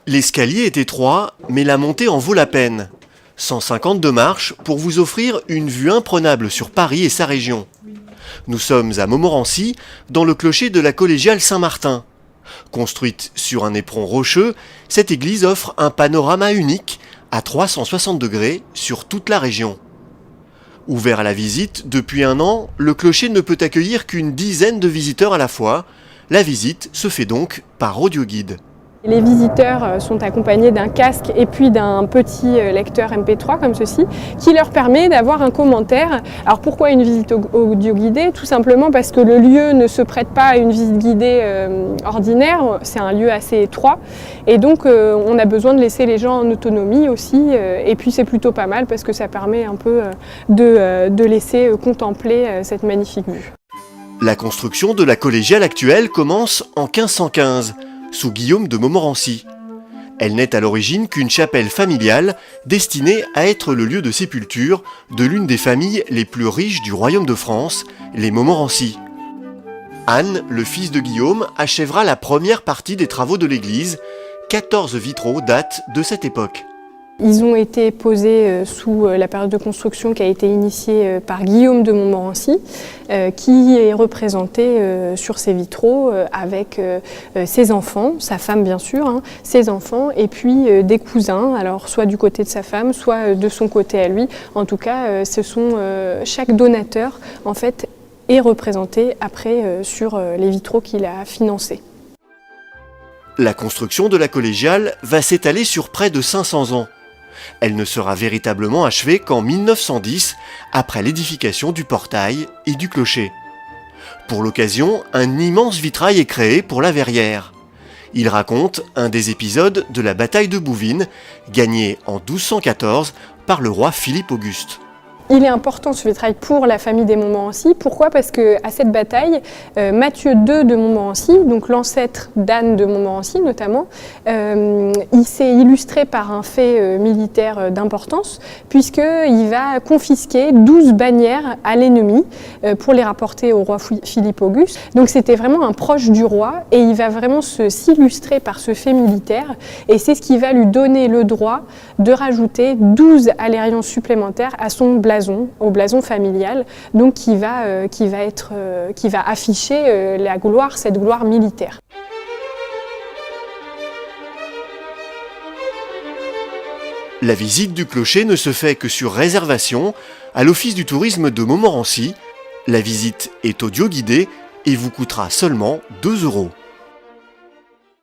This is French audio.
L'escalier est étroit, mais la montée en vaut la peine. 152 marches pour vous offrir une vue imprenable sur Paris et sa région. Nous sommes à Montmorency, dans le clocher de la collégiale Saint-Martin. Construite sur un éperon rocheux, cette église offre un panorama unique à 360 degrés sur toute la région. Ouvert à la visite depuis 1 an, le clocher ne peut accueillir qu'une dizaine de visiteurs à la fois. La visite se fait donc par audioguide. Les visiteurs sont accompagnés d'un casque et puis d'un petit lecteur MP3 comme ceci qui leur permet d'avoir un commentaire. Alors pourquoi une visite audio guidée? Tout simplement parce que le lieu ne se prête pas à une visite guidée ordinaire, c'est un lieu assez étroit et donc on a besoin de laisser les gens en autonomie aussi et puis c'est plutôt pas mal parce que ça permet un peu de laisser contempler cette magnifique vue. La construction de la collégiale actuelle commence en 1515. Sous Guillaume de Montmorency. Elle n'est à l'origine qu'une chapelle familiale destinée à être le lieu de sépulture de l'une des familles les plus riches du royaume de France, les Montmorency. Anne, le fils de Guillaume, achèvera la première partie des travaux de l'église. 14 vitraux datent de cette époque. Ils ont été posés sous la période de construction qui a été initiée par Guillaume de Montmorency, qui est représenté sur ces vitraux avec ses enfants, sa femme bien sûr, ses enfants et puis des cousins, alors soit du côté de sa femme, soit de son côté à lui. En tout cas, chaque donateur en fait est représenté après sur les vitraux qu'il a financés. La construction de la collégiale va s'étaler sur près de 500 ans. Elle ne sera véritablement achevée qu'en 1910, après l'édification du portail et du clocher. Pour l'occasion, un immense vitrail est créé pour la verrière. Il raconte un des épisodes de la bataille de Bouvines, gagnée en 1214 par le roi Philippe Auguste. Il est important ce vitrail pour la famille des Montmorency. Pourquoi? Parce qu'à cette bataille, Mathieu II de Montmorency, donc l'ancêtre d'Anne de Montmorency notamment, il s'est illustré par un fait militaire d'importance, puisqu'il va confisquer 12 bannières à l'ennemi pour les rapporter au roi Philippe Auguste. Donc c'était vraiment un proche du roi et il va vraiment s'illustrer par ce fait militaire et c'est ce qui va lui donner le droit de rajouter 12 alérions supplémentaires à son blason, au blason familial, donc qui va afficher cette gloire militaire. La visite du clocher ne se fait que sur réservation à l'Office du tourisme de Montmorency. La visite est audio guidée et vous coûtera seulement 2 €.